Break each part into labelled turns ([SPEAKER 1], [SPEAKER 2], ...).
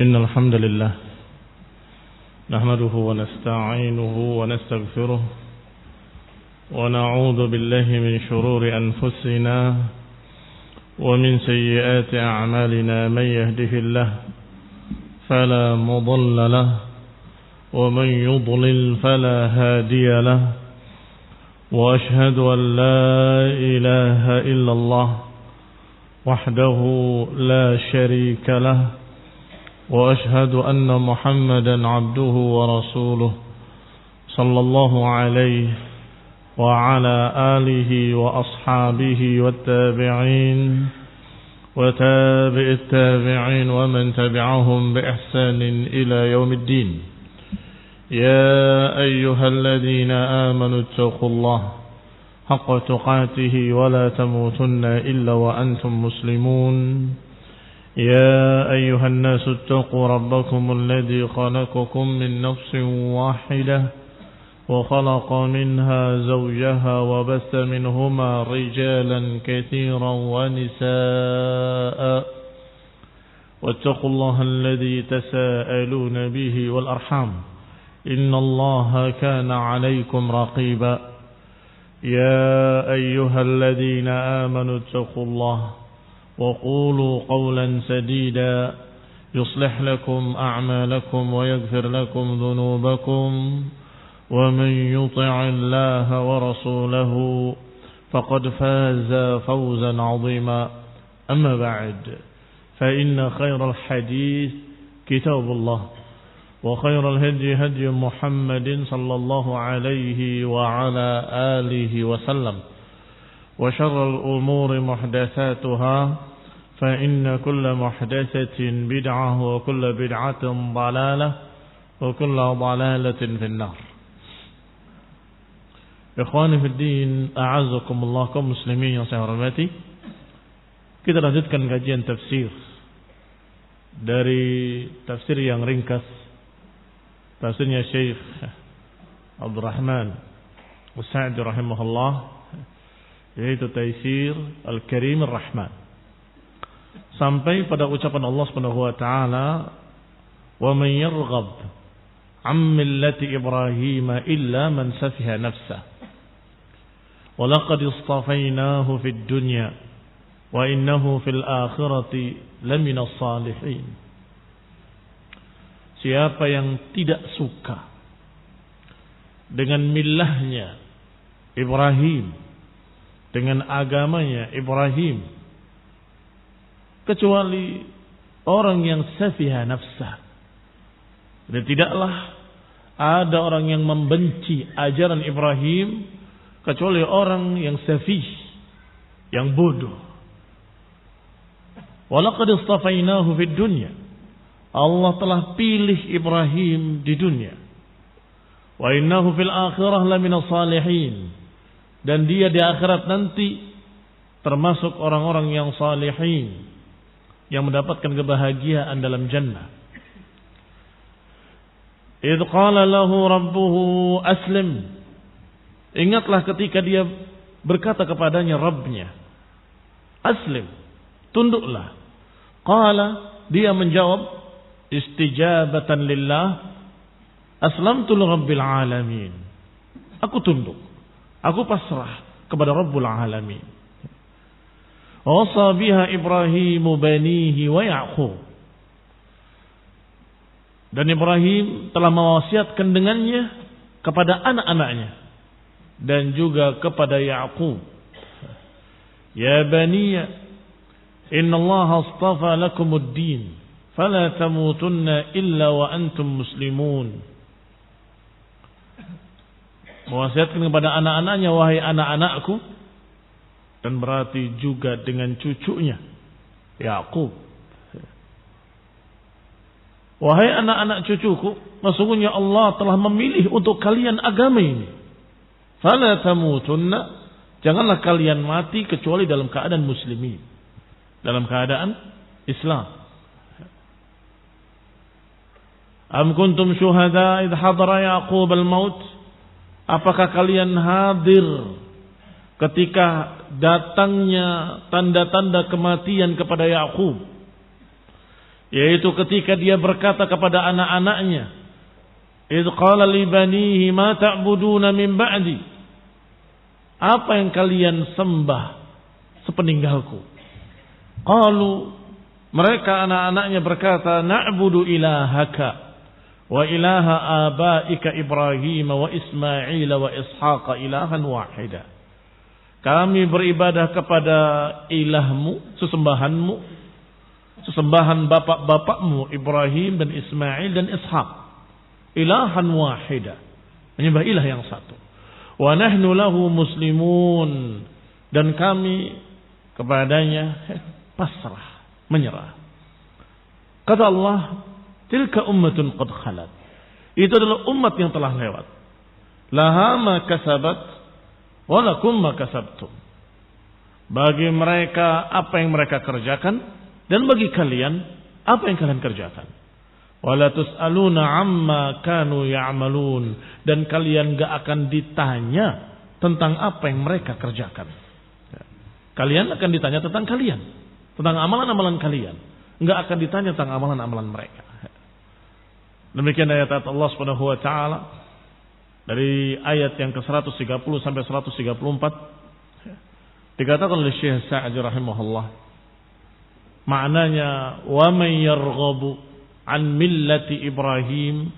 [SPEAKER 1] إن الحمد لله نحمده ونستعينه ونستغفره ونعوذ بالله من شرور أنفسنا ومن سيئات أعمالنا من يهده الله فلا مضل له ومن يضلل فلا هادي له وأشهد أن لا إله إلا الله وحده لا شريك له وأشهد أن محمدا عبده ورسوله صلى الله عليه وعلى آله وأصحابه والتابعين وتابع التابعين ومن تبعهم بإحسان إلى يوم الدين يا أيها الذين آمنوا اتقوا الله حق تقاته ولا تموتن إلا وأنتم مسلمون يا أيها الناس اتقوا ربكم الذي خلقكم من نفس واحدة وخلق منها زوجها وبث منهما رجالا كثيرا ونساء واتقوا الله الذي تساءلون به والأرحام إن الله كان عليكم رقيبا يا أيها الذين آمنوا اتقوا الله وقولوا قولا سديدا يصلح لكم أعمالكم ويغفر لكم ذنوبكم ومن يطع الله ورسوله فقد فاز فوزا عظيما أما بعد فإن خير الحديث كتاب الله وخير الهدي هدي محمد صلى الله عليه وعلى آله وسلم وشر الأمور محدثاتها فإن كل محدثة بدعة وكل بدعة ضلالة وكل ضلالة في النار. Ikhwani fi din, a'azzakumullah kaum muslimin yang saya hormati. Kita lanjutkan kajian tafsir dari tafsir yang ringkas, tafsirnya Syekh Abdul Rahman As-Sa'di rahimahullah, yaitu Taisir Al-Karim Ar-Rahman, sampai pada ucapan Allah Subhanahu wa taala, "Wa man yarghab 'an millati Ibrahim illa man safiha nafsah wa laqad istafainahu fid dunya wa innahu fil akhirati laminas salihin." Siapa yang tidak suka dengan millahnya Ibrahim, dengan agamanya Ibrahim, kecuali orang yang safiha nafsah. Dan tidaklah ada orang yang membenci ajaran Ibrahim kecuali orang yang safih, yang bodoh. Walaqad istafainahu fid dunya. Allah telah pilih Ibrahim di dunia. Wa innahu fil akhirah laminas salihin. Dan dia di akhirat nanti termasuk orang-orang yang salihin, yang mendapatkan kebahagiaan dalam jannah. Idh qala lahu rabbuhu aslim. Ingatlah ketika dia berkata kepadanya Rabbnya, aslim, tunduklah. Qala, dia menjawab, istijabatan lillah, aslamtu li rabbil alamin. Aku tunduk, aku pasrah kepada Rabbul Alamin. Wasa biha Ibrahimu banihi wa Ya'qub. Dan Ibrahim telah mewasiatkan dengannya kepada anak-anaknya dan juga kepada Ya'qub. Ya baniya, innallaha astafa lakumud din, fala tamutunna illa wa antum muslimun. Mewasiatkan kepada anak-anaknya, wahai anak-anakku, dan berarti juga dengan cucunya Ya'qub. Wahai anak-anak cucuku, sesungguhnya Allah telah memilih untuk kalian agama ini. Fala tamutunna, janganlah kalian mati kecuali dalam keadaan muslimin, dalam keadaan Islam. Am kuntum syuhada idh hadara Ya'qub al-maut? Apakah kalian hadir ketika datangnya tanda-tanda kematian kepada Ya'qub? yaitu ketika dia berkata kepada anak-anaknya, idh qala li banihi ma ta'buduna min ba'di, apa yang kalian sembah sepeninggalku? Qalu, mereka anak-anaknya berkata, na'budu ilahaka wa ilaha abaika Ibrahim wa Ismail wa Ishaq ilahan wahida. Kami beribadah kepada ilahmu, sesembahanmu, sesembahan bapak-bapakmu Ibrahim dan Ismail dan Ishaq, ilahan wahida, menyembah ilah yang satu. Wa nahnu lahu muslimun, dan kami kepadanya pasrah, menyerah. Kata Allah, tilka ummatun qad khalat, itu adalah umat yang telah lewat. Laha ma kasabat wa lakum ma kasabtum, bagi mereka apa yang mereka kerjakan, dan bagi kalian apa yang kalian kerjakan. Wala tus'aluna amma kanu ya'malun, dan kalian gak akan ditanya tentang apa yang mereka kerjakan. Kalian akan ditanya tentang kalian, tentang amalan-amalan kalian, gak akan ditanya tentang amalan-amalan mereka. Demikian ayat Allah Subhanahu wa taala dari ayat yang ke-130 sampai 134 dikatakan oleh Syekh Sa'di rahimahullah, maknanya wa man yarghabu an millati Ibrahim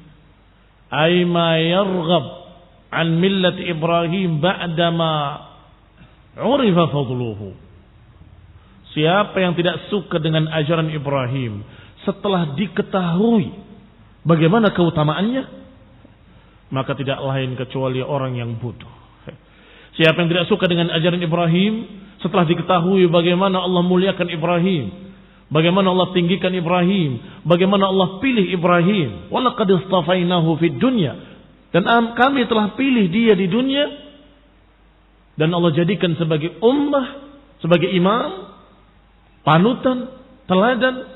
[SPEAKER 1] ay ma yarghab an millati Ibrahim ba'dama urifa fadluhu. Siapa yang tidak suka dengan ajaran Ibrahim setelah diketahui bagaimana keutamaannya, maka tidak lain kecuali orang yang bodoh. Siapa yang tidak suka dengan ajaran Ibrahim setelah diketahui bagaimana Allah muliakan Ibrahim, bagaimana Allah tinggikan Ibrahim, bagaimana Allah pilih Ibrahim, walaqad istafainahu fid dunya, dan kami telah pilih dia di dunia, dan Allah jadikan sebagai ummah, sebagai imam, panutan, teladan,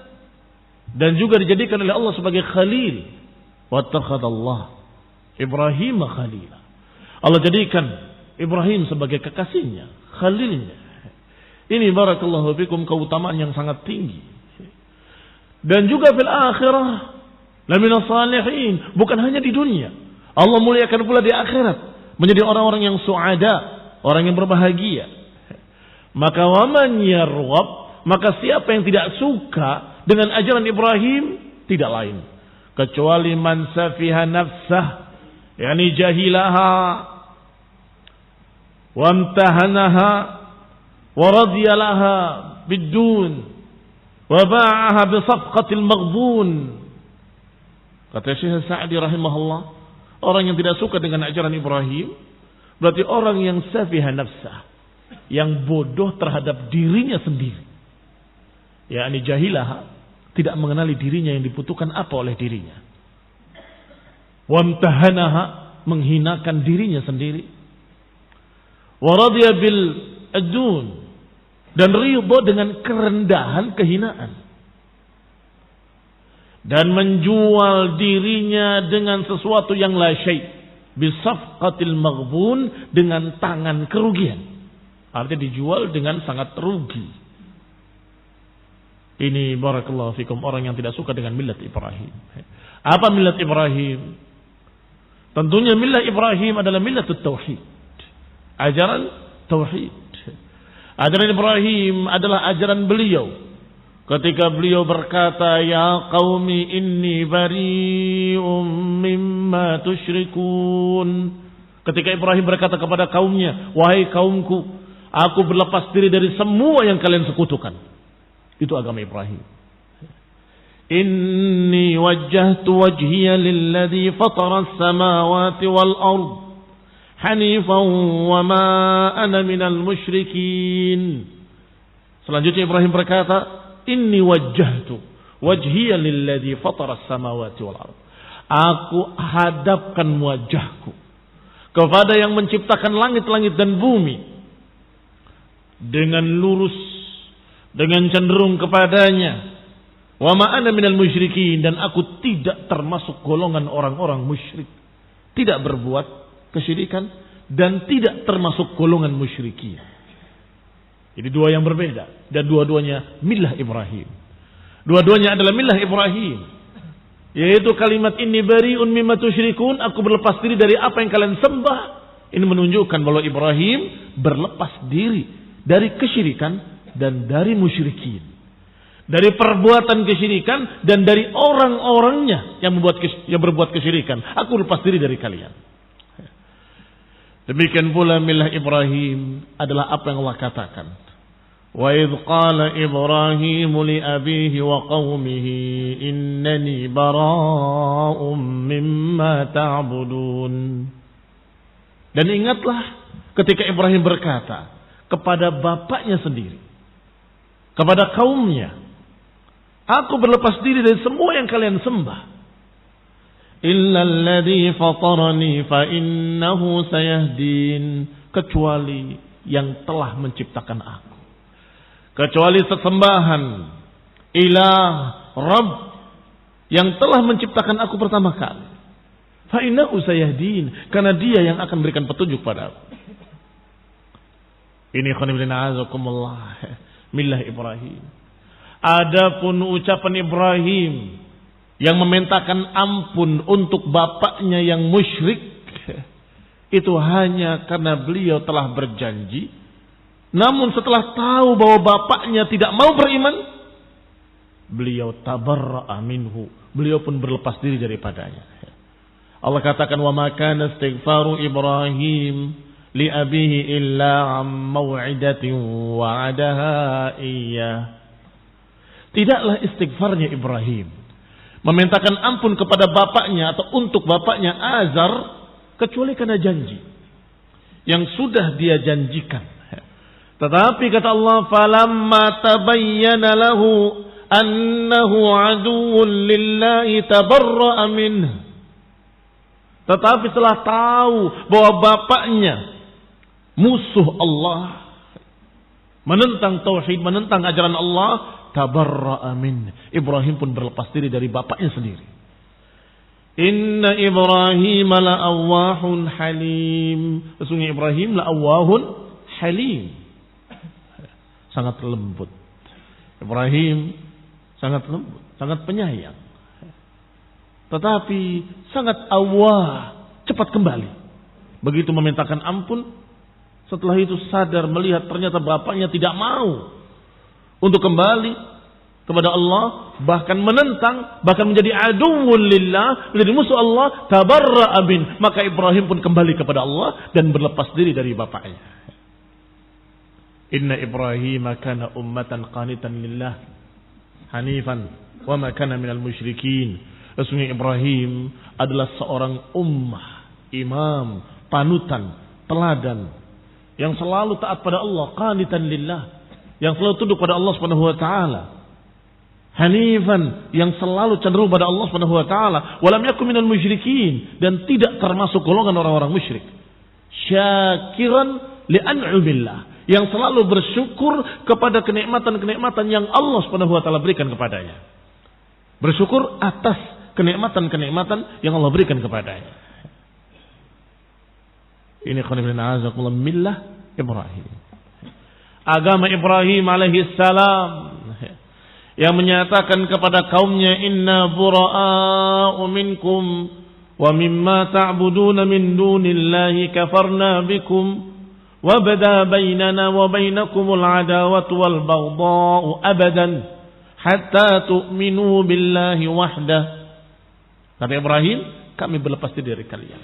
[SPEAKER 1] dan juga dijadikan oleh Allah sebagai khalil. Wattakhadallah Ibrahim khalila, Allah jadikan Ibrahim sebagai kekasihnya, khalilnya. Ini barakallahu fikum keutamaan yang sangat tinggi. Dan juga fil akhirah lamina salihin, bukan hanya di dunia, Allah muliakan pula di akhirat, menjadi orang-orang yang suada, orang yang berbahagia. Maka waman yarghab, maka siapa yang tidak suka dengan ajaran Ibrahim, tidak lain kecuali man safiha nafsah, yakni jahilaha wa amtahanaha wa radiya laha bidun wa ba'aha bi safqatil maghbun. Kata Syekh Sa'di rahimahullah, orang yang tidak suka dengan ajaran Ibrahim berarti orang yang safiha nafsah, yang bodoh terhadap dirinya sendiri, yakni jahilaha, tidak mengenali dirinya yang dibutuhkan apa oleh dirinya, wa amtahanaha, menghinakan dirinya sendiri, wa radiya bil adun, dan ridha dengan kerendahan, kehinaan, dan menjual dirinya dengan sesuatu yang la syai' bisafqatil maghbun, dengan tangan kerugian, artinya dijual dengan sangat rugi. Ini barakallahu fikum orang yang tidak suka dengan millat Ibrahim. Apa millat Ibrahim? Tentunya millat Ibrahim adalah millatut tauhid, ajaran tauhid. Ajaran Ibrahim adalah ajaran beliau ketika beliau berkata, ya qaumi inni bari'um mimma tusyrikun. Ketika Ibrahim berkata kepada kaumnya, wahai kaumku, aku berlepas diri dari semua yang kalian sekutukan. Itu agama Ibrahim. Inni wajjahtu wajhiya lilladzi fatara as-samawati wal ard hanifan wa ma ana minal musyrikin. Selanjutnya Ibrahim berkata, inni wajjahtu wajhiya lilladzi fatara as-samawati wal ard. Aku hadapkan wajahku kepada yang menciptakan langit-langit dan bumi dengan lurus, dengan cenderung kepadanya. Wa ma ana minal musyrikin, dan aku tidak termasuk golongan orang-orang musyrik, tidak berbuat kesyirikan dan tidak termasuk golongan musyrikin. Jadi dua yang berbeda, dan dua-duanya millah Ibrahim. Dua-duanya adalah millah Ibrahim. Yaitu kalimat inni bari'un mimma tusyrikun, aku berlepas diri dari apa yang kalian sembah. Ini menunjukkan bahwa Ibrahim berlepas diri dari kesyirikan dan dari musyrikin. Dari perbuatan kesyirikan dan dari orang-orangnya yang berbuat kesyirikan. Aku lepas diri dari kalian. Demikian pula millah Ibrahim adalah apa yang Allah katakan. Wa idh qala Ibrahim li abihi wa qawmihi innani bara'um mimma ta'budun. Dan ingatlah ketika Ibrahim berkata kepada bapaknya sendiri, kepada kaumnya, aku berlepas diri dari semua yang kalian sembah. Illa alladhi fatarani fa innahu sayahdin, kecuali yang telah menciptakan aku. Kecuali sesembahan ilah Rabb yang telah menciptakan aku pertama kali. Fa innahu sayahdin, karena dia yang akan berikan petunjuk pada aku. Ini khonibina azakumullah, millah Ibrahim. Adapun ucapan Ibrahim yang memintakan ampun untuk bapaknya yang musyrik, itu hanya karena beliau telah berjanji. Namun setelah tahu bahwa bapaknya tidak mau beriman, beliau tabarra'a minhu, beliau pun berlepas diri daripadanya. Allah katakan wa ma kana istighfaru Ibrahim li abihi illa am mau'idatin wa'adaha iyyah. Tidaklah istighfarnya Ibrahim memintakan ampun kepada bapaknya atau untuk bapaknya Azar kecuali karena janji yang sudah dia janjikan. Tetapi kata Allah, falamma tabayyana lahu annahu aduwwun lillahi tabarra'a minhu. Tetapi setelah tahu bahwa bapaknya musuh Allah, menentang tauhid, menentang ajaran Allah, tabarra'a min. Ibrahim pun berlepas diri dari bapaknya sendiri. Inna Ibrahim la'awwahun halim. Sesungguhnya Ibrahim la'awwahun halim. Sangat lembut. Ibrahim sangat lembut, sangat penyayang. Tetapi sangat awah, cepat kembali. Begitu memintakan ampun, setelah itu sadar melihat ternyata bapaknya tidak mau untuk kembali kepada Allah, bahkan menentang, bahkan menjadi aduwwun lillah, menjadi musuh Allah, tabarra'a min. Maka Ibrahim pun kembali kepada Allah dan berlepas diri dari bapaknya. Inna Ibrahim kana ummatan qanitan lillah hanifan wa ma kana minal musyrikin. Sesungguhnya Ibrahim adalah seorang ummah, imam, panutan, teladan yang selalu taat pada Allah, qanitan lillah, yang selalu tunduk pada Allah Subhanahu wa taala. Hanifan, yang selalu cenderung pada Allah Subhanahu wa taala, walam yakun minal musyrikin, dan tidak termasuk golongan orang-orang musyrik. Syakiran li an'umillah, yang selalu bersyukur kepada kenikmatan-kenikmatan yang Allah Subhanahu wa taala berikan kepadanya. Bersyukur atas kenikmatan-kenikmatan yang Allah berikan kepadanya. Ini khonibina azakumullah millah Ibrahim. Agama Ibrahim alaihi salam yang menyatakan kepada kaumnya, inna bura'a'u minkum wa mimma ta'buduna min dunillahi kafarna bikum wa bada bainana wa bainakumul adawatu wal baghdha'u abadan hatta tu'minu billahi wahdah. Kata Ibrahim, kami berlepas diri dari kalian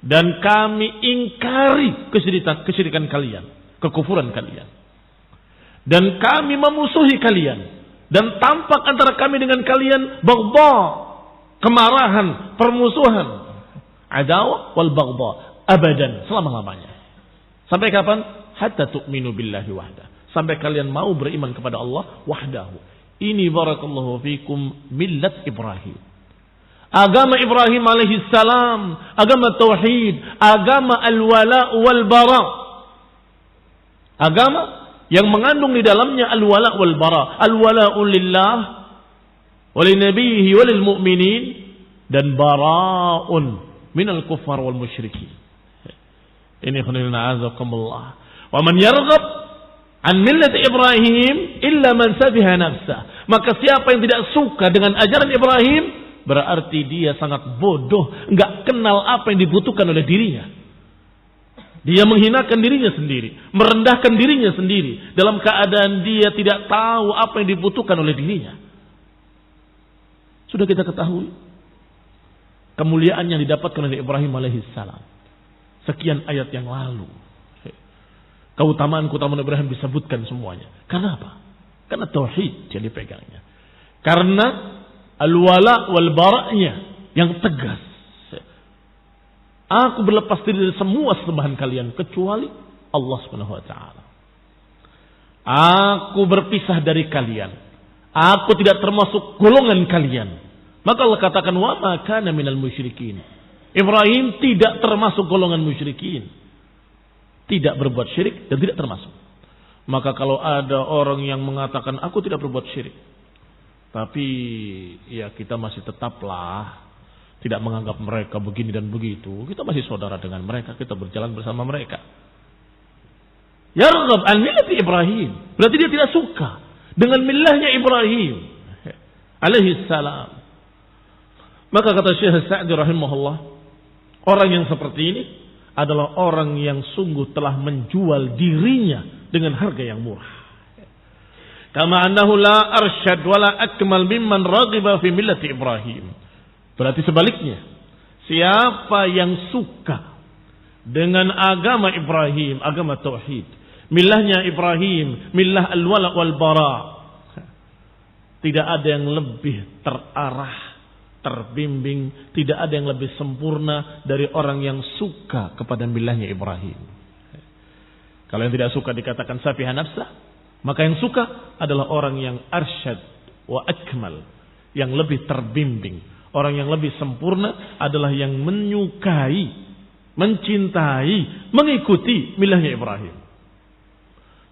[SPEAKER 1] dan kami ingkari kesyirikan kalian, kekufuran kalian, dan kami memusuhi kalian, dan tampak antara kami dengan kalian baghdha, kemarahan, permusuhan, adawah wal baghdha abadan, selama-lamanya. Sampai kapan? Hatta tu'minu billahi wahdah, sampai kalian mau beriman kepada Allah wahdahu. Ini barakallahu fikum millat Ibrahim. Agama Ibrahim alaihi salam, agama tauhid, agama al-wala wal bara. Agama yang mengandung di dalamnya al-wala wal bara. Al-wala'u lillah wa li nabiyhi wa lil mu'minin, dan bara'un minal kuffar wal musyrikin. Ini khonilna azakumullah. Wa man yarghab an millati Ibrahim illa man safiha nafsah. Maka siapa yang tidak suka dengan ajaran Ibrahim, berarti dia sangat bodoh, enggak kenal apa yang dibutuhkan oleh dirinya. Dia menghinakan dirinya sendiri, merendahkan dirinya sendiri dalam keadaan dia tidak tahu apa yang dibutuhkan oleh dirinya. Sudah kita ketahui kemuliaan yang didapatkan oleh Ibrahim alaihissalam. Sekian ayat yang lalu. Keutamaan Ibrahim disebutkan semuanya. Karena apa? Karena tauhid yang dipegangnya. Karena al-wala wal bara'nya yang tegas. Aku berlepas diri dari semua sembahan kalian kecuali Allah Subhanahu wa taala. Aku berpisah dari kalian. Aku tidak termasuk golongan kalian. Maka Allah katakan wa ma kana minal musyrikin. Ibrahim tidak termasuk golongan musyrikin. Tidak berbuat syirik dan tidak termasuk. Maka kalau ada orang yang mengatakan aku tidak berbuat syirik, tapi ya kita masih tetaplah tidak menganggap mereka begini dan begitu, kita masih saudara dengan mereka, kita berjalan bersama mereka. Yarghab an millati Ibrahim, berarti dia tidak suka dengan millahnya Ibrahim alaihi salam. Maka kata Syekh Sa'di rahimahullah, orang yang seperti ini adalah orang yang sungguh telah menjual dirinya dengan harga yang murah. Kama annahu la arsyad wala akmal mimman raghiba fi millati Ibrahim. Berarti sebaliknya, siapa yang suka dengan agama Ibrahim, agama tauhid, millahnya Ibrahim, millah al-wala wal bara, tidak ada yang lebih terarah, terbimbing, tidak ada yang lebih sempurna dari orang yang suka kepada millahnya Ibrahim. Kalau yang tidak suka dikatakan safiha nafsah, maka yang suka adalah orang yang arsyad wa akmal, yang lebih terbimbing. Orang yang lebih sempurna adalah yang menyukai, mencintai, mengikuti millahnya Ibrahim.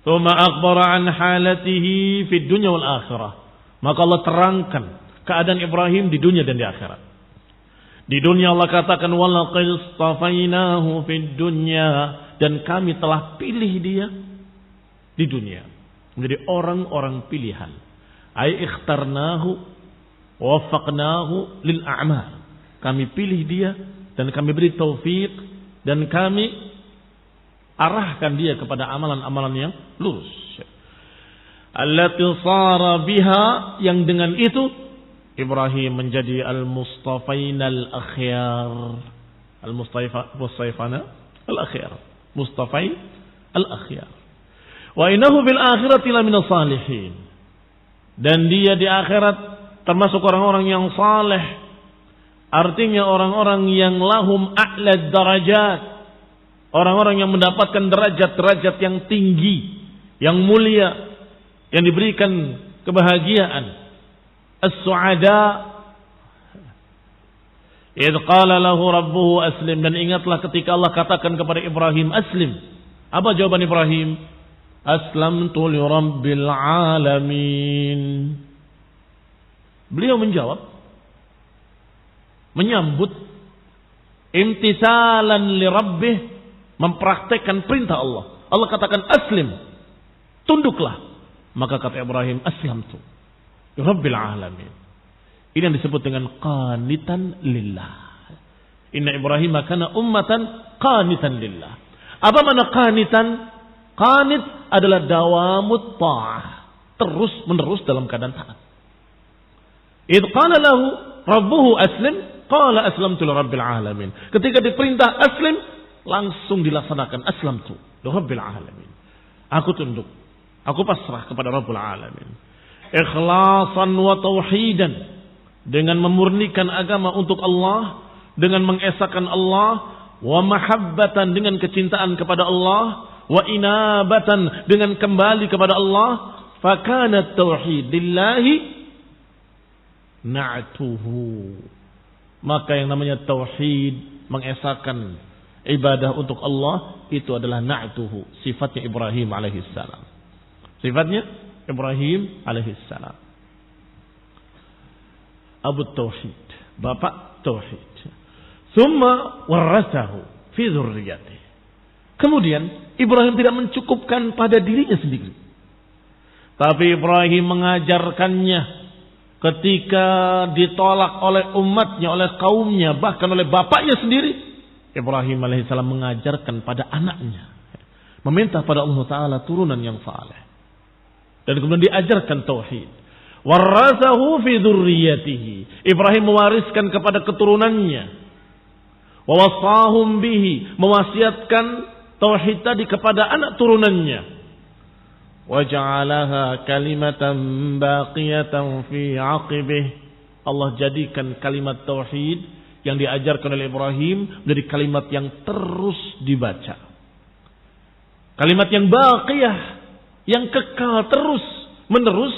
[SPEAKER 1] Tsumma akhbara an halatihi fid dunya wal akhirah. Maka Allah terangkan keadaan Ibrahim di dunia dan di akhirat. Di dunia Allah katakan walaqad istafainahu fid dunya, dan kami telah pilih dia di dunia menjadi orang-orang pilihan. Ai ikhtarnahu wa waffaqnahu lil a'mal. Kami pilih dia dan kami beri taufik dan kami arahkan dia kepada amalan-amalan yang lurus. Allati sara biha, yang dengan itu Ibrahim menjadi al-mustafain al-akhyar. Al-mustafana al-akhyar. Mustafain al-akhyar. Wa innahu bil akhirati lamina salihin. Dan dia di akhirat termasuk orang-orang yang saleh. Artinya orang-orang yang lahum a'la darajat. Orang-orang yang mendapatkan derajat-derajat yang tinggi, yang mulia, yang diberikan kebahagiaan. As-su'ada. Idh qala lahu rabbuhu aslim. Dan ingatlah ketika Allah katakan kepada Ibrahim, aslim. Apa jawaban Ibrahim? Aslamtu li rabbil alamin. Beliau menjawab, menyambut, imtisalan li rabbih, mempraktekkan perintah Allah. Allah katakan aslim, tunduklah. Maka kata Ibrahim, aslamtu li rabbil alamin. Ini yang disebut dengan qanitan lillah. Inna Ibrahim kana ummatan qanitan lillah. Apa makna qanitan? Qanit adalah dawamut ta'ah, terus menerus dalam keadaan taat. Idh qala lahu rabbuhu aslim, qala aslamtu li rabbil alamin. Ketika diperintah aslim, langsung dilaksanakan aslamtu li rabbil alamin. Aku tunduk, aku pasrah kepada Rabbul alamin. Ikhlasan wa tauhidan, dengan memurnikan agama untuk Allah, dengan mengesahkan Allah, wa mahabbatan, dengan kecintaan kepada Allah, wa inabatan, dengan kembali kepada Allah. Fakana tauhid lillahi na'tuhu. Maka yang namanya tauhid, mengesahkan ibadah untuk Allah, itu adalah na'tuhu, sifatnya Ibrahim alaihissalam. Sifatnya Ibrahim alaihissalam. Abu Tauhid, bapak tauhid. Summa warasahu fi dzurriyyatihi. Kemudian Ibrahim tidak mencukupkan pada dirinya sendiri. Tapi Ibrahim mengajarkannya ketika ditolak oleh umatnya, oleh kaumnya, bahkan oleh bapaknya sendiri. Ibrahim alaihissalam mengajarkan pada anaknya, meminta pada Allah Ta'ala turunan yang saleh. Dan kemudian diajarkan tauhid. Warasahu fi dzurriyyatihi. Ibrahim mewariskan kepada keturunannya. Wa wasahum bihi, mewasiatkan tauhid tadi kepada anak turunannya. Wa ja'alaha kalimatan baqiyatan fi 'aqibih. Allah jadikan kalimat tauhid yang diajarkan oleh Ibrahim menjadi kalimat yang terus dibaca. Kalimat yang baqiyah, yang kekal terus menerus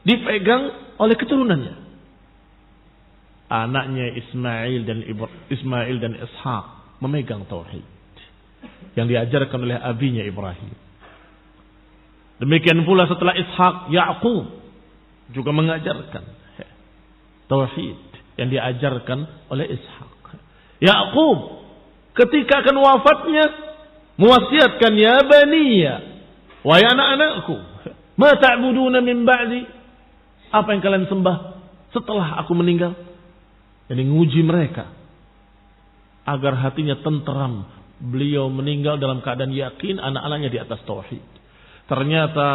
[SPEAKER 1] dipegang oleh keturunannya. Anaknya Ismail dan Ishak memegang tauhid yang diajarkan oleh abinya Ibrahim. Demikian pula setelah Ishak, Ya'qub juga mengajarkan tauhid yang diajarkan oleh Ishak. Ya'qub ketika akan wafatnya mewasiatkan, ya baniya, wahai anak-anakku, ma ta'buduna min ba'di, apa yang kalian sembah setelah aku meninggal. Jadi nguji mereka agar hatinya tenteram. Beliau meninggal dalam keadaan yakin anak-anaknya di atas tauhid. Ternyata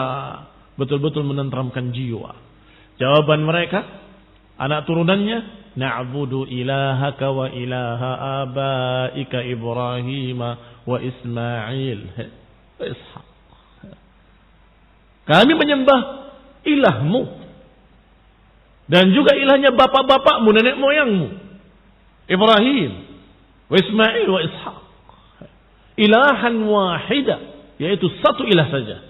[SPEAKER 1] betul-betul menenteramkan jiwa. Jawaban mereka, anak turunannya, na'budu ilahaka wa ilaha abaika Ibrahim wa Ismail wa Ishaq. Kami menyembah ilahmu dan juga ilahnya bapak-bapakmu, nenek moyangmu, Ibrahim wa Ismail wa Ishaq. Ilahan wahida, yaitu satu ilah saja.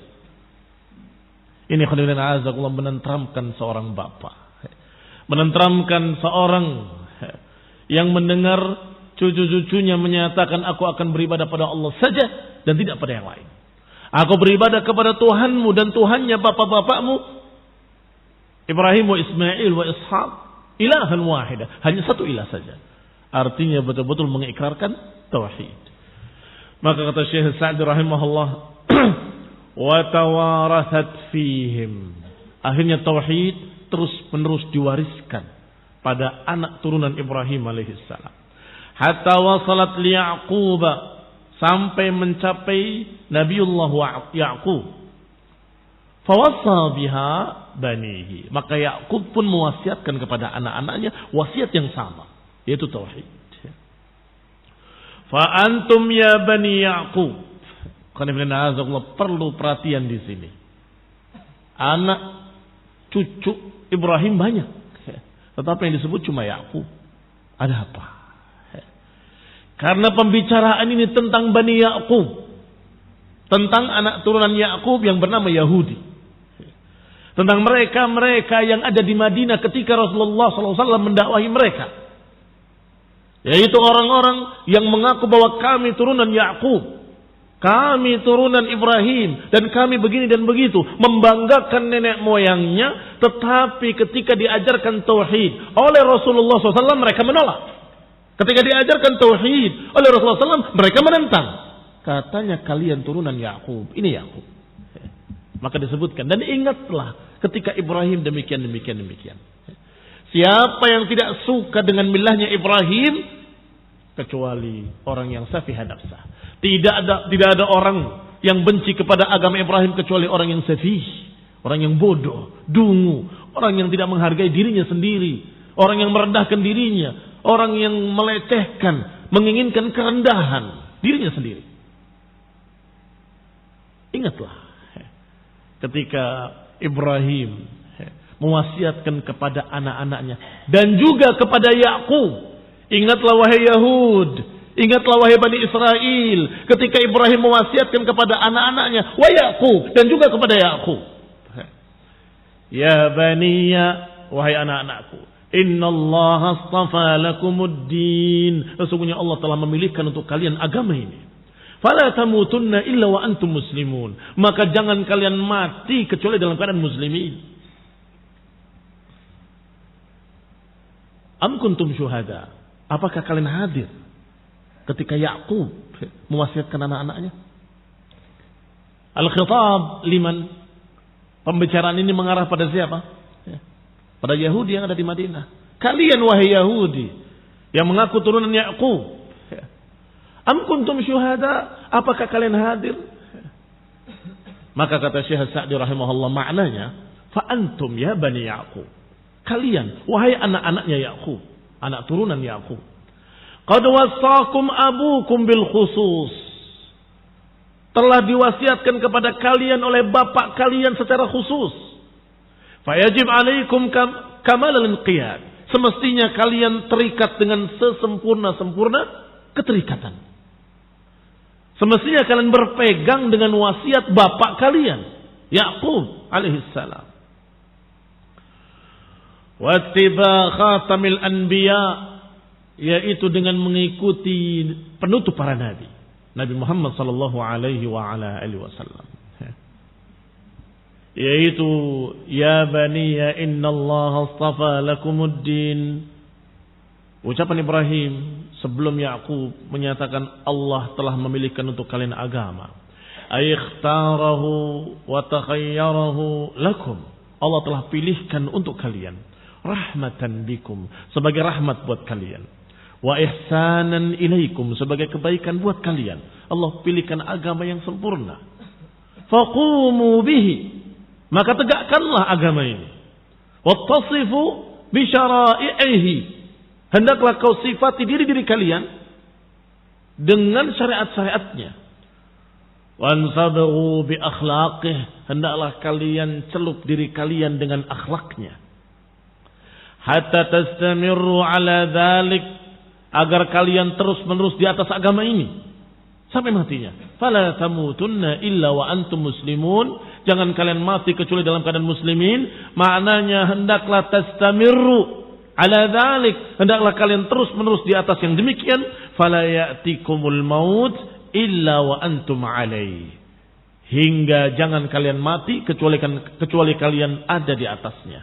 [SPEAKER 1] Ini khairan azakullah, menenteramkan seorang bapak, menenteramkan seorang yang mendengar cucu-cucunya menyatakan, aku akan beribadah pada Allah saja dan tidak pada yang lain. Aku beribadah kepada Tuhanmu dan Tuhannya bapak-bapakmu Ibrahim wa Ismail wa Ishaq, ilahan wahida, hanya satu ilah saja. Artinya betul-betul mengikrarkan tauhid. Maka kata Syekh Sa'di rahimahullah, wa tawarathat fihim. Akhirnya tauhid terus menerus diwariskan pada anak turunan Ibrahim alaihissalam. Hatta wasalat li Ya'qub, sampai mencapai Nabiullah Ya'qub. Fawassa biha banihi. Maka Ya'qub pun mewasiatkan kepada anak-anaknya wasiat yang sama, yaitu tauhid. Fa antum ya bani Ya'qub. Karena perlu perhatian di sini. Anak cucu Ibrahim banyak, tetapi yang disebut cuma Ya'qub. Ada apa? Karena pembicaraan ini tentang Bani Ya'qub, tentang anak turunan Ya'qub yang bernama Yahudi, tentang mereka yang ada di Madinah ketika Rasulullah SAW mendakwahi mereka, yaitu orang-orang yang mengaku bahwa kami turunan Ya'qub, kami turunan Ibrahim, dan kami begini dan begitu, membanggakan nenek moyangnya. Tetapi ketika diajarkan tauhid oleh Rasulullah SAW, mereka menolak. Ketika diajarkan tauhid oleh Rasulullah SAW, mereka menentang. Katanya kalian turunan Ya'qub, ini Ya'qub. Maka disebutkan, dan ingatlah ketika Ibrahim demikian. Siapa yang tidak suka dengan milahnya Ibrahim, kecuali orang yang safih nafsah. Tidak ada orang yang benci kepada agama Ibrahim kecuali orang yang safih, orang yang bodoh, dungu, orang yang tidak menghargai dirinya sendiri, orang yang merendahkan dirinya, orang yang melecehkan, menginginkan kerendahan dirinya sendiri. Ingatlah ketika Ibrahim mewasiatkan kepada anak-anaknya dan juga kepada Ya'qub. Ingatlah wahai Yahud, ingatlah wahai Bani Israel, ketika Ibrahim mewasiatkan kepada anak-anaknya, wa Ya'qub, dan juga kepada Ya'qub. Ya baniya, wahai anak-anakku, innallaha astafa lakumuddin. Sesungguhnya Allah telah memilihkan untuk kalian agama ini. Fala tamutunna illa wa antum muslimun. Maka jangan kalian mati kecuali dalam keadaan muslimin. Am kuntum syuhada? Apakah kalian hadir ketika Ya'qub mewasiatkan anak-anaknya? Al-khitab liman? Pembicaraan ini mengarah pada siapa? Pada Yahudi yang ada di Madinah. Kalian wahai Yahudi yang mengaku turunan Ya'qub, am kuntum syuhada? Apakah kalian hadir? Maka kata Syekh Sa'di rahimahullah, maknanya fa antum ya bani Ya'qub. Kalian wahai anak-anaknya Ya'qub, anak turunan Ya'qub. Qad wassakum abukum bil khusus. Telah diwasiatkan kepada kalian oleh bapak kalian secara khusus. Fayajib alaikum kamalal inqiyad. Semestinya kalian terikat dengan sesempurna-sempurna keterikatan. Semestinya kalian berpegang dengan wasiat bapak kalian, Ya'qub alaihissalam. Wattiba khatamil anbiya, yaitu dengan mengikuti penutup para nabi. Nabi Muhammad sallallahu alaihi wa ala alihi wasallam. Yaitu ya bani ya innallaha astafa lakumuddin. Ucapan Ibrahim sebelum Ya'qub menyatakan Allah telah memilihkan untuk kalian agama. Ayikhtarahu wa takhayyarahu lakum. Allah telah pilihkan untuk kalian. Rahmatan bikum, sebagai rahmat buat kalian. Wa ihsanan ilaikum, sebagai kebaikan buat kalian. Allah pilihkan agama yang sempurna. Faqumu bihi, maka tegakkanlah agama ini. Wattasifu bi syara'ihi, hendaklah kau sifati diri-diri kalian dengan syariat-syariatnya. Wansabghu bi akhlaqih, hendaklah kalian celup diri kalian dengan akhlaknya. Hatta tastamirru ala dzalik, agar kalian terus-menerus di atas agama ini sampai matinya. Fala tamutunna illa wa antum muslimun, jangan kalian mati kecuali dalam keadaan muslimin. Maknanya hendaklah tastamirru ala dzalik, hendaklah kalian terus-menerus di atas yang demikian. Fala ya'tikumul maut illa wa antum alaihi, hingga jangan kalian mati kecuali kalian ada di atasnya.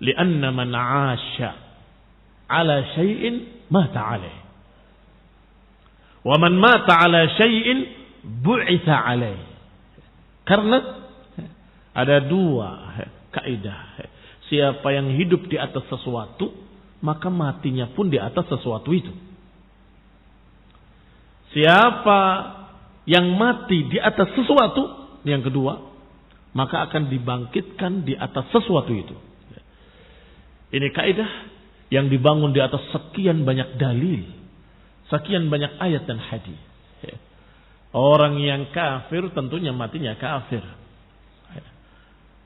[SPEAKER 1] Lianna man 'asha ala syai'in mata alaih. Wa man mata ala syai'in bu'itha alaih. Karena ada dua kaidah. Siapa yang hidup di atas sesuatu, maka matinya pun di atas sesuatu itu. Siapa yang mati di atas sesuatu, yang kedua, maka akan dibangkitkan di atas sesuatu itu. Ini kaidah yang dibangun di atas sekian banyak dalil, sekian banyak ayat dan hadis. Orang yang kafir tentunya matinya kafir.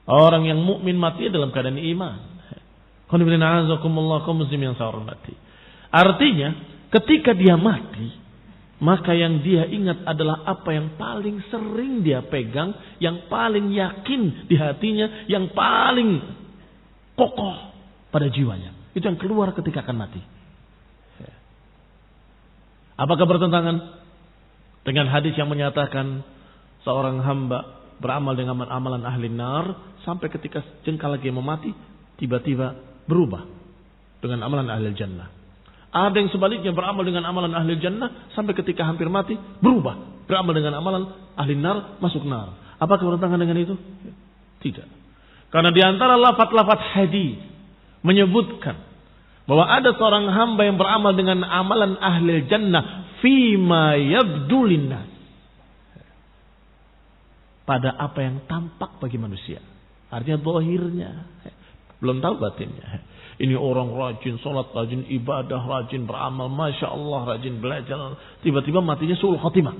[SPEAKER 1] Orang yang mukmin mati dalam keadaan iman. Artinya, ketika dia mati, maka yang dia ingat adalah apa yang paling sering dia pegang, yang paling yakin di hatinya, yang paling kokoh pada jiwanya. Itu yang keluar ketika akan mati. Apakah bertentangan dengan hadis yang menyatakan seorang hamba beramal dengan amalan ahli nar sampai ketika jengkal lagi mau mati tiba-tiba berubah dengan amalan ahli jannah. Ada yang sebaliknya beramal dengan amalan ahli jannah sampai ketika hampir mati berubah beramal dengan amalan ahli nar, masuk nar. Apakah bertentangan dengan itu? Tidak. Karena di antara lafaz-lafaz hadis menyebutkan bahwa ada seorang hamba yang beramal dengan amalan ahli jannah fima yabdu linnas, pada apa yang tampak bagi manusia. Artinya zahirnya, belum tahu batinnya. Ini orang rajin sholat, rajin ibadah, rajin beramal, masya Allah, rajin belajar. Tiba-tiba matinya su'ul khatimah.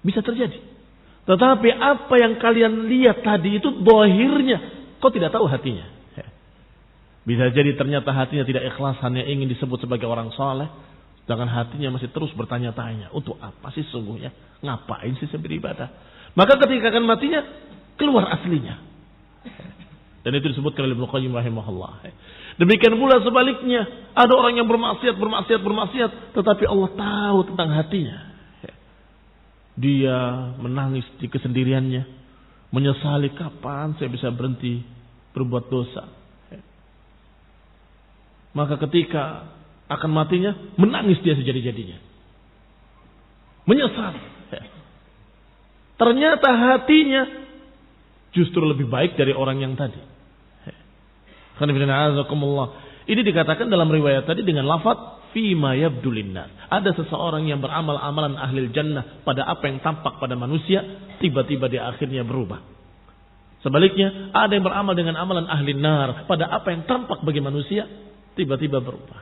[SPEAKER 1] Bisa terjadi. Tetapi apa yang kalian lihat tadi itu zahirnya, kau tidak tahu hatinya. Bisa jadi ternyata hatinya tidak ikhlas, hanya ingin disebut sebagai orang saleh, sedangkan hatinya masih terus bertanya-tanya, untuk apa sih sesungguhnya? Ngapain sih saya beribadah? Maka ketika akan matinya, keluar aslinya. Dan itu disebutkan oleh Ibnu Qayyim rahimahullah. Demikian pula sebaliknya, ada orang yang bermaksiat, tetapi Allah tahu tentang hatinya. Dia menangis di kesendiriannya, menyesali kapan saya bisa berhenti berbuat dosa. Maka ketika akan matinya, menangis dia sejadi-jadinya. Menyesal. Ternyata hatinya justru lebih baik dari orang yang tadi. Ini dikatakan dalam riwayat tadi dengan lafaz fima yabdu linnas. Ada seseorang yang beramal amalan ahlil jannah pada apa yang tampak pada manusia, tiba-tiba di akhirnya berubah. Sebaliknya, ada yang beramal dengan amalan ahlin nar pada apa yang tampak bagi manusia, tiba-tiba berubah.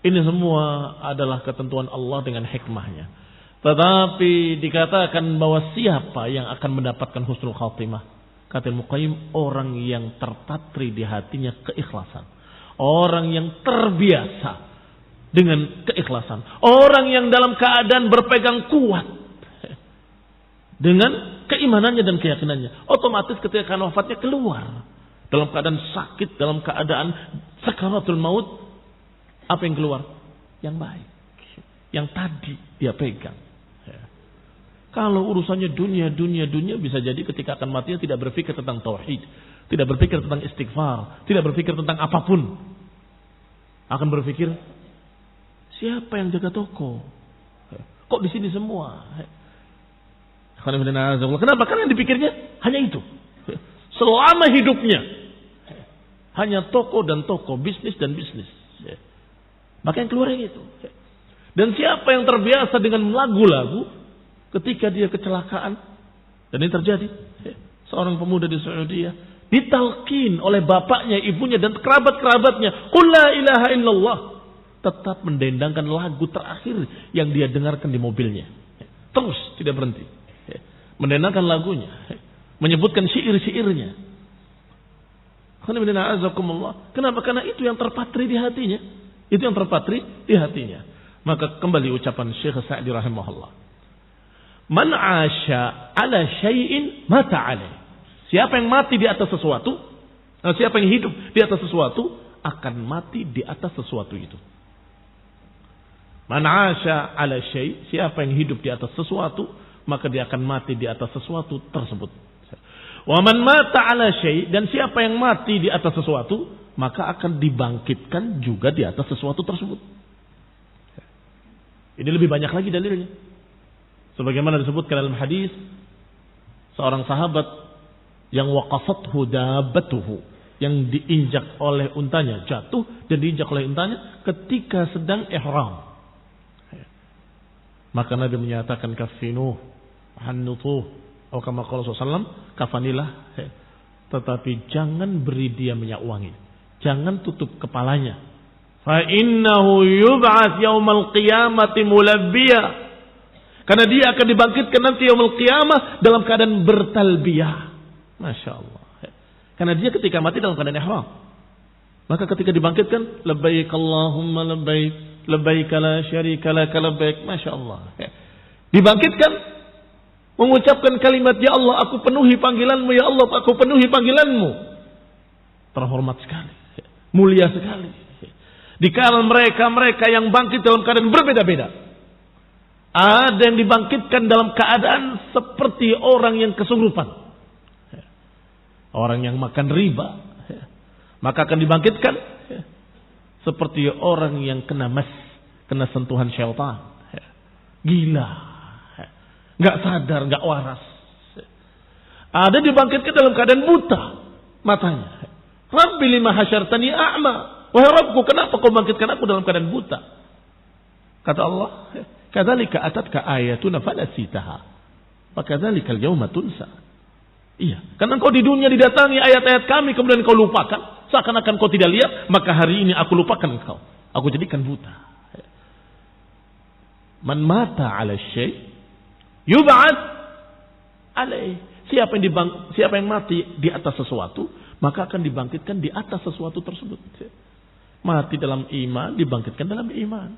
[SPEAKER 1] Ini semua adalah ketentuan Allah dengan hikmahnya. Tetapi dikatakan bahwa siapa yang akan mendapatkan husnul khatimah? Kata Al-Muqayyim, orang yang terpatri di hatinya keikhlasan. Orang yang terbiasa dengan keikhlasan. Orang yang dalam keadaan berpegang kuat dengan keimanannya dan keyakinannya. Otomatis ketika wafatnya keluar dalam keadaan sakit, dalam keadaan sakaratul maut, apa yang keluar? Yang baik, yang tadi dia pegang. Kalau urusannya dunia bisa jadi ketika akan matinya tidak berpikir tentang tauhid, tidak berpikir tentang istighfar, tidak berpikir tentang apapun. Akan berpikir, siapa yang jaga toko? Kok di sini semua? Kenapa? Karena yang dipikirnya hanya itu. Selama hidupnya hanya toko dan toko, bisnis dan bisnis. Maka yang keluar yang itu. Dan siapa yang terbiasa dengan lagu-lagu, ketika dia kecelakaan, dan ini terjadi, seorang pemuda di Saudi ditalkin oleh bapaknya, ibunya dan kerabat-kerabatnya, qul la ilaha illallah, tetap mendendangkan lagu terakhir yang dia dengarkan di mobilnya, terus tidak berhenti mendendangkan lagunya, menyebutkan syair-syairnya. Kenapa? Karena itu yang terpatri di hatinya. Itu yang terpatri di hatinya. Maka kembali ucapan Syekh Sa'di rahimahullah, man 'asha 'ala syai'in mata 'alaih. Siapa yang mati di atas sesuatu, siapa yang hidup di atas sesuatu, akan mati di atas sesuatu itu. Man 'asha 'ala syai', siapa yang hidup di atas sesuatu, maka dia akan mati di atas sesuatu tersebut. Wa man mata 'ala syai', dan siapa yang mati di atas sesuatu, maka akan dibangkitkan juga di atas sesuatu tersebut. Ini lebih banyak lagi dalilnya. Sebagaimana disebutkan dalam hadis, seorang sahabat yang waqafathu dabbatuhu, yang diinjak oleh untanya, jatuh dan diinjak oleh untanya ketika sedang ihram. Maka Nabi menyatakan kafinuh, hannutuh, atau kama qala sallallahu, kafanilah, tetapi jangan beri dia minyak wangi, jangan tutup kepalanya. Fa innahu yub'ats yaumal qiyamati mulabbiya, karena dia akan dibangkitkan nanti yaumul qiyamah dalam keadaan bertalbiyah. Masya Allah. Karena dia ketika mati dalam keadaan ihram, maka ketika dibangkitkan, labbaik Allahumma labbaik, labbaik la syarika lak labbaik. Masya Allah. Dibangkitkan mengucapkan kalimat, ya Allah aku penuhi panggilanmu, ya Allah aku penuhi panggilanmu. Terhormat sekali, mulia sekali. Di kalangan mereka yang bangkit dalam keadaan berbeda-beda. Ada yang dibangkitkan dalam keadaan seperti orang yang kesurupan, orang yang makan riba, maka akan dibangkitkan seperti orang yang kena sentuhan syaitan, gila, nggak sadar, nggak waras. Ada dibangkitkan dalam keadaan buta matanya. Rabbi lima hasyartani a'ma, wahai Rabbku, kenapa kau bangkitkan aku dalam keadaan buta? Kata Allah, kadzalika atatka ayatuna falasitaha, wa kadzalika al-yauma tunsa. Iya, karena engkau di dunia didatangi ayat-ayat kami, kemudian kau lupakan, seakan-akan kau tidak lihat, maka hari ini aku lupakan engkau, aku jadikan buta. Man mata 'ala syai' yub'ats 'alaih. Siapa yang mati di atas sesuatu, maka akan dibangkitkan di atas sesuatu tersebut. Mati dalam iman, dibangkitkan dalam iman.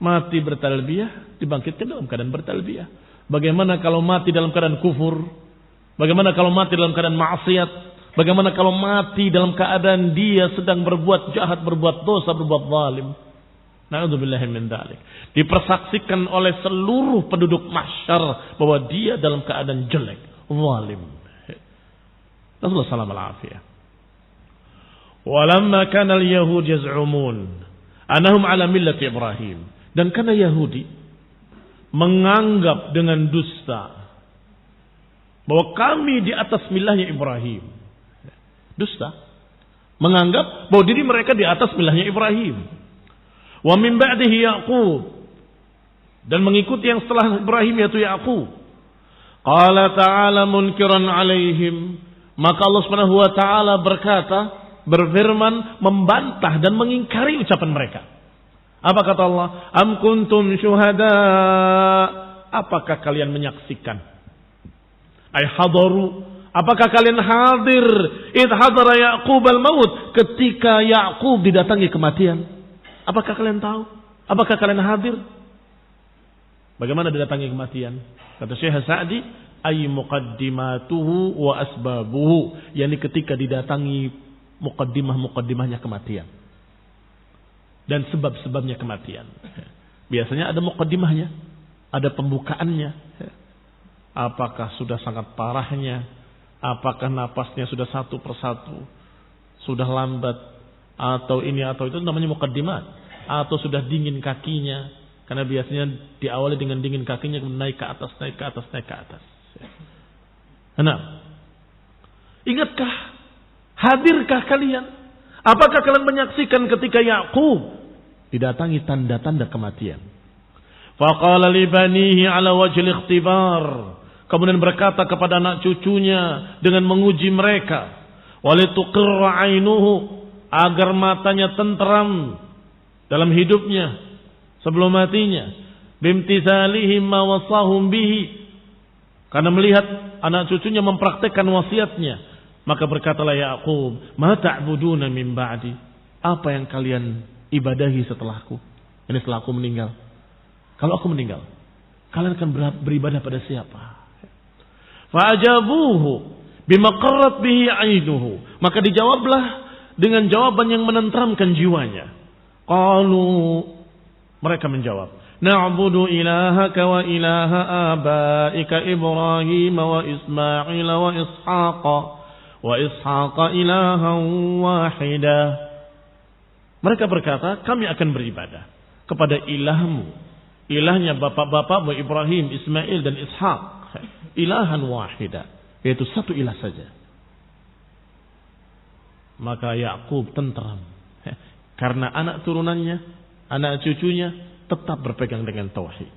[SPEAKER 1] Mati bertalbiyah, dibangkitkan dalam keadaan bertalbiyah. Bagaimana kalau mati dalam keadaan kufur? Bagaimana kalau mati dalam keadaan maksiat? Bagaimana kalau mati dalam keadaan dia sedang berbuat jahat, berbuat dosa, berbuat zalim? Na'udzubillahi min dzalik. Dipersaksikan oleh seluruh penduduk mahsyar bahwa dia dalam keadaan jelek, zalim. Rasulullah sallallahu alaihi wasallam. Walamma kana al-yahud yaz'umun annahum ala millati Ibrahim. Dan karena Yahudi menganggap dengan dusta bahwa kami di atas milahnya Ibrahim. Dusta. Menganggap bahwa diri mereka di atas milahnya Ibrahim. Wa min ba'dihi Ya'qub. Dan mengikuti yang setelah Ibrahim yaitu Ya'qub. Qala ta'ala munkiran alaihim. Maka Allah Subhanahu wa ta'ala berfirman membantah dan mengingkari ucapan mereka. Apa kata Allah? Am kuntum syuhada. Apakah kalian menyaksikan? Ay hadaru. Apakah kalian hadir? Idh hadara Ya'qub al-maut. Ketika Ya'qub didatangi kematian. Apakah kalian tahu? Apakah kalian hadir? Bagaimana didatangi kematian? Kata Syekh Sa'di, ay muqaddimatuhu wa asbabuhu. Yani ketika didatangi muqaddimahnya kematian. Dan sebab-sebabnya kematian. Biasanya ada muqaddimahnya, ada pembukaannya. Apakah sudah sangat parahnya? Apakah napasnya sudah satu persatu? Sudah lambat? Atau ini atau itu namanya muqaddimat. Atau sudah dingin kakinya. Karena biasanya diawali dengan dingin kakinya, kemudian naik ke atas, naik ke atas, naik ke atas. Nah, ingatkah? Hadirkah kalian? Apakah kalian menyaksikan ketika Ya'qub didatangi tanda-tanda kematian? Faqala li banihi ala wajhil ikhtibar. Kemudian berkata kepada anak cucunya dengan menguji mereka. Walituqirra ainuhu. Agar matanya tenteram dalam hidupnya sebelum matinya. Bimtithalihim ma wasahum bihi. Karena melihat anak cucunya mempraktekkan wasiatnya. Maka berkatalah Ya'qub, ma ta'buduna min ba'di? Apa yang kalian ibadahi setelahku? Ini setelah aku meninggal. Kalau aku meninggal, kalian akan beribadah pada siapa? Fa'ajabuhu bima qarrat bihi 'ainuhu. Maka dijawablah dengan jawaban yang menenteramkan jiwanya. Qalu, mereka menjawab, na'budu ilahaka wa ilaha abaika Ibrahim wa Ismail wa Ishaqa ilahan wahida. Mereka berkata, kami akan beribadah kepada ilahmu, ilahnya bapak-bapakmu Ibrahim, Ismail dan Ishaq, ilahan wahida, yaitu satu ilah saja. Maka Ya'qub tenteram karena anak turunannya, anak cucunya tetap berpegang dengan tauhid.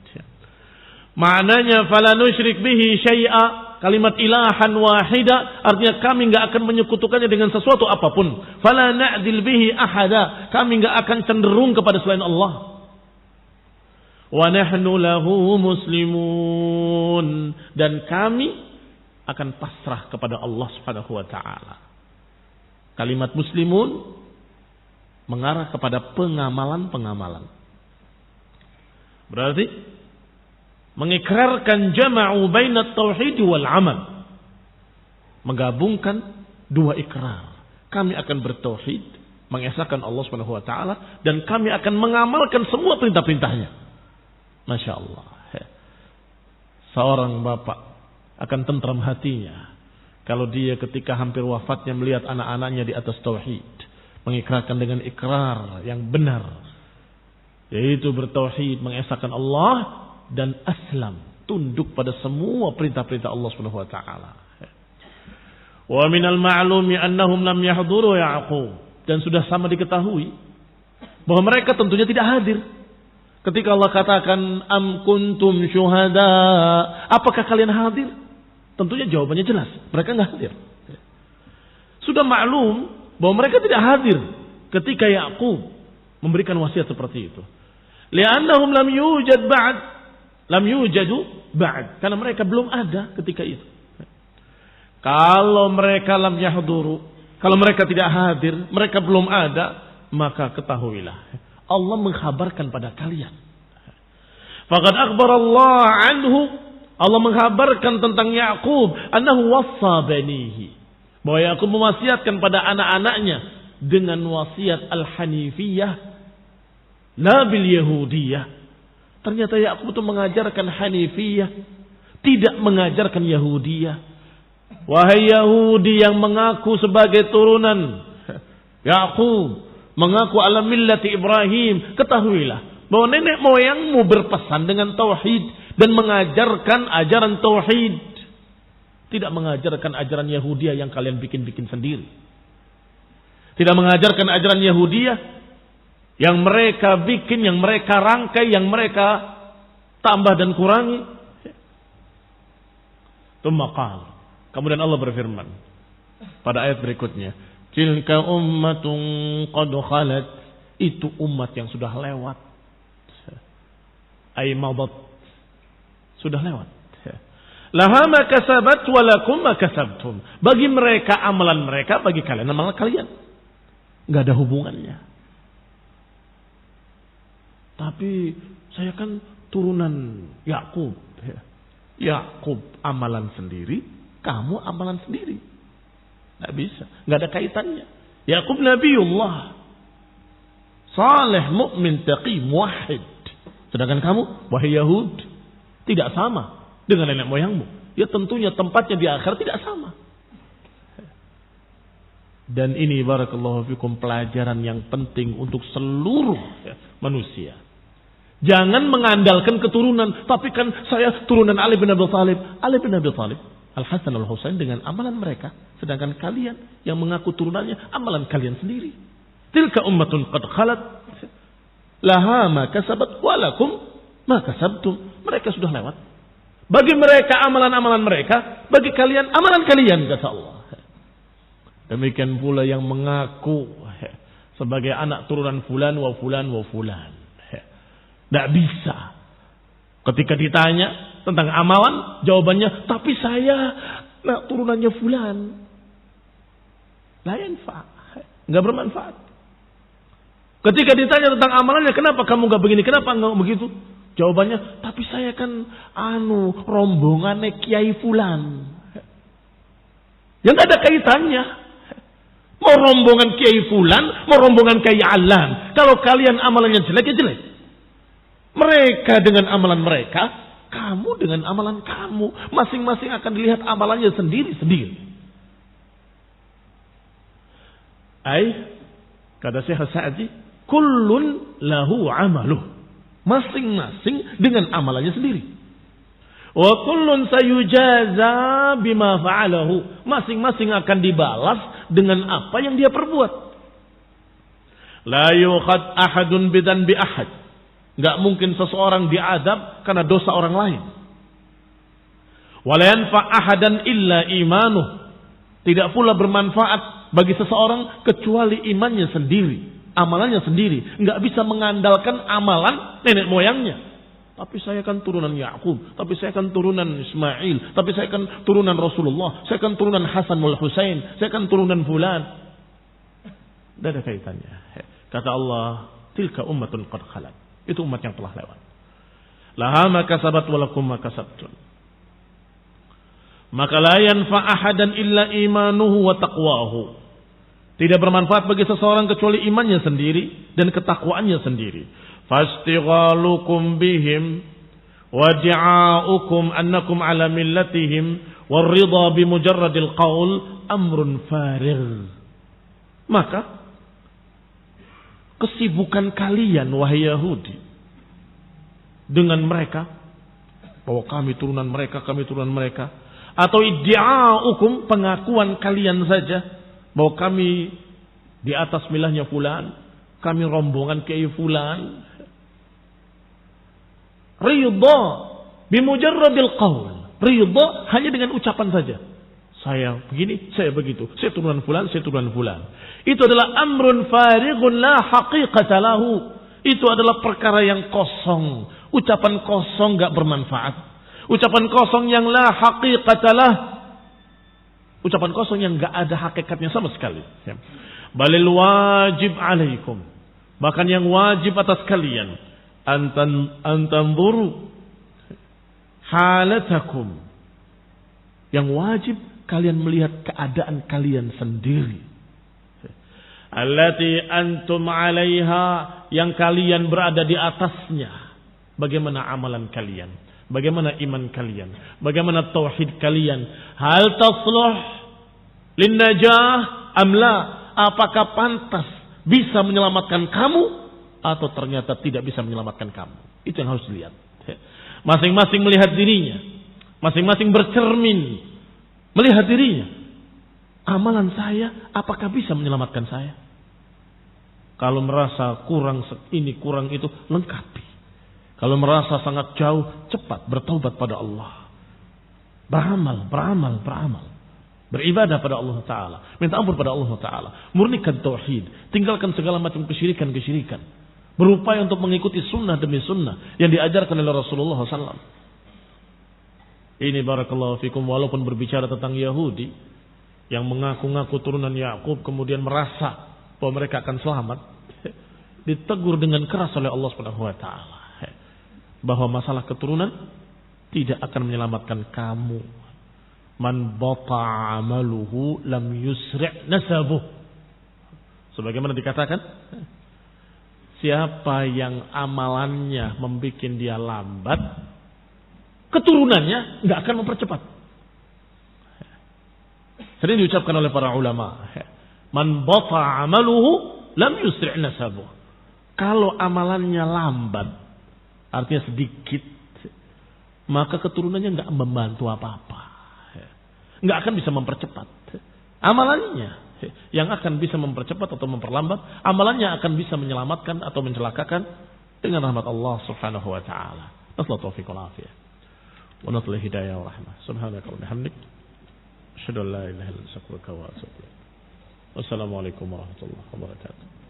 [SPEAKER 1] Maknanya fala nusyrik bihi syai'a. Kalimat ilahan wahida artinya kami enggak akan menyekutukannya dengan sesuatu apapun. Fala na'dil bihi ahada. Kami enggak akan cenderung kepada selain Allah. Wa nahnu lahu muslimun. Dan kami akan pasrah kepada Allah Subhanahu wa taala. Kalimat muslimun mengarah kepada pengamalan-pengamalan. Berarti mengikrarkan jama'u bainat tauhid wal amal. Menggabungkan dua ikrar. Kami akan bertauhid, mengesahkan Allah Subhanahu wa taala, dan kami akan mengamalkan semua perintah-perintahnya. Masya Allah. Seorang bapak akan tentram hatinya kalau dia ketika hampir wafatnya melihat anak-anaknya di atas tauhid, mengikrarkan dengan ikrar yang benar, yaitu bertauhid, mengesahkan Allah dan aslam, tunduk pada semua perintah-perintah Allah Subhanahu wa taala. Wa minal ma'lumi annahum lam yahduru Ya'qub, dan sudah sama diketahui bahwa mereka tentunya tidak hadir ketika Allah katakan am kuntum syuhada. Apakah kalian hadir? Tentunya jawabannya jelas, mereka enggak hadir. Sudah maklum bahwa mereka tidak hadir ketika Ya'qub memberikan wasiat seperti itu. Li'annahum lam yujad ba'd. Lam yujadu ba'd. Karena mereka belum ada ketika itu. Kalau mereka lam yahduru, kalau mereka tidak hadir, mereka belum ada, maka ketahuilah Allah mengkhabarkan pada kalian. Faqad akhbarallah anhu, Allah mengkhabarkan tentang Ya'qub annahu wassa banihi, bahwa Ya'qub mewasiatkan pada anak-anaknya dengan wasiat al-hanifiyah la bil yahudiyah. Ternyata Ya'qub itu mengajarkan Hanifiyah, tidak mengajarkan Yahudiyah. Wahai Yahudi yang mengaku sebagai turunan Ya'qub, mengaku ala millati Ibrahim, ketahuilah bahwa nenek moyangmu berpesan dengan tauhid dan mengajarkan ajaran tauhid. Tidak mengajarkan ajaran Yahudiyah yang kalian bikin-bikin sendiri. Tidak mengajarkan ajaran Yahudiyah yang mereka bikin, yang mereka rangkai, yang mereka tambah dan kurangi. Kemudian Allah berfirman pada ayat berikutnya, tilka ummatun qad khalat, itu umat yang sudah lewat. Ay madat, sudah lewat. Laha ma kasabat wa lakum ma kasabtum. Bagi mereka amalan mereka, bagi kalian amalan kalian. Enggak ada hubungannya. Tapi saya kan turunan Yakub. Yakub amalan sendiri, kamu amalan sendiri. Enggak bisa, enggak ada kaitannya. Yakub Nabiullah, saleh, mukmin, taqi, muwahhid. Sedangkan kamu, wahai Yahud, tidak sama dengan nenek moyangmu. Ya tentunya tempatnya di akhirat tidak sama. Dan ini barakallahu fikum pelajaran yang penting untuk seluruh manusia. Jangan mengandalkan keturunan. Tapi kan saya turunan Ali bin Abi Thalib. Ali bin Abi Thalib, Al-Hasan Al-Husain dengan amalan mereka. Sedangkan kalian yang mengaku turunannya, amalan kalian sendiri. Tilka ummatun qad khalat. Laha ma kasabat walakum ma kasabtum. Mereka sudah lewat. Bagi mereka amalan-amalan mereka, bagi kalian amalan kalian, kata Allah. Demikian pula yang mengaku sebagai anak turunan fulan wa fulan wa fulan. Tidak bisa. Ketika ditanya tentang amalan, jawabannya, tapi saya anak turunannya fulan. La yanfa', enggak bermanfaat. Ketika ditanya tentang amalannya, kenapa kamu enggak begini, kenapa enggak begitu? Jawabannya, tapi saya kan rombongannya Kiai Fulan. Yang gak ada kaitannya. Mau rombongan Kiai Fulan, mau rombongan Kiai Alan. Kalau kalian amalannya jelek, ya jelek. Mereka dengan amalan mereka, kamu dengan amalan kamu. Masing-masing akan dilihat amalannya sendiri-sendiri. Kata Syekh Sa'di, kullun lahu amaluh. Masing-masing dengan amalannya sendiri. Wa kullun sayujaza bima fa'alahu. Masing-masing akan dibalas dengan apa yang dia perbuat. La yukhad ahadun bidan bi ahad. Enggak mungkin seseorang diadab karena dosa orang lain. Wa la yanfa ahadan illa imanuh. Tidak pula bermanfaat bagi seseorang kecuali imannya sendiri. Amalannya sendiri. Enggak bisa mengandalkan amalan nenek moyangnya. Tapi saya kan turunan Yakub. Tapi saya kan turunan Ismail. Tapi saya kan turunan Rasulullah. Saya kan turunan Hasan wal Husain. Saya kan turunan fulan. Tidak ada kaitannya. Kata Allah, tilka ummatun qad khalat. Itu umat yang telah lewat. Laha ma kasabat wa lakum ma kasabtum. Maka la yanfa ahadan illa imanuhu wa taqwahu. Tidak bermanfaat bagi seseorang kecuali imannya sendiri dan ketakwaannya sendiri. Fastighalukum bihim wa ja'aukum annakum ala millatihim waridha bimujarradil qaul amrun farigh. Maka kesibukan kalian wahai Yahudi dengan mereka bahwa kami turunan mereka, atau iddia'ukum, pengakuan kalian saja bahwa kami di atas milahnya fulan, kami rombongan Kiai fulan. Ridha bimujarradil qaul. Ridha hanya dengan ucapan saja. Saya begini, saya begitu. Saya turunan fulan, saya turunan fulan. Itu adalah amrun farighun la haqiqata lahu. Itu adalah perkara yang kosong. Ucapan kosong enggak bermanfaat. Ucapan kosong yang la haqiqata lahu. Ucapan kosong yang enggak ada hakikatnya sama sekali. Balil wajib alaikum. Bahkan yang wajib atas kalian. Antanzuru halatakum. Yang wajib kalian melihat keadaan kalian sendiri. Allati antum alaiha. Yang kalian berada di atasnya. Bagaimana amalan kalian? Bagaimana iman kalian? Bagaimana tauhid kalian? Hal tasluh lin najah amla? Apakah pantas bisa menyelamatkan kamu atau ternyata tidak bisa menyelamatkan kamu? Itu yang harus dilihat. Masing-masing melihat dirinya, masing-masing bercermin Melihat dirinya. Amalan saya apakah bisa menyelamatkan saya? Kalau merasa kurang ini, kurang itu, lengkapi. Kalau merasa sangat jauh, cepat bertaubat pada Allah. Beramal. Beribadah pada Allah Ta'ala. Minta ampun pada Allah Ta'ala. Murnikan tauhid. Tinggalkan segala macam kesyirikan. Berupaya untuk mengikuti sunnah demi sunnah yang diajarkan oleh Rasulullah SAW. Ini barakallahu fikum, walaupun berbicara tentang Yahudi yang mengaku-ngaku turunan Yakub kemudian merasa bahwa mereka akan selamat, ditegur dengan keras oleh Allah Subhanahu wa taala bahwa masalah keturunan tidak akan menyelamatkan kamu. Man bata amaluhu lam yusri' nasabuh. Sebagaimana dikatakan, siapa yang amalannya membuat dia lambat, keturunannya enggak akan mempercepat. Sering diucapkan oleh para ulama, man bata amaluhu lam yusri' nasabuh. Kalau amalannya lambat, artinya sedikit, maka keturunannya enggak membantu apa-apa. Enggak akan bisa mempercepat. Amalannya yang akan bisa mempercepat atau memperlambat, amalannya akan bisa menyelamatkan atau mencelakakan dengan rahmat Allah Subhanahu wa taala. Nasallahu taufiq wal afiyah. Wa natal hidayah wa rahmah. Subhanaka wa bihamdik, asyhadu an la ilaha illa anta astaghfiruka wa atubu ilaik. Wassalamualaikum warahmatullahi wabarakatuh.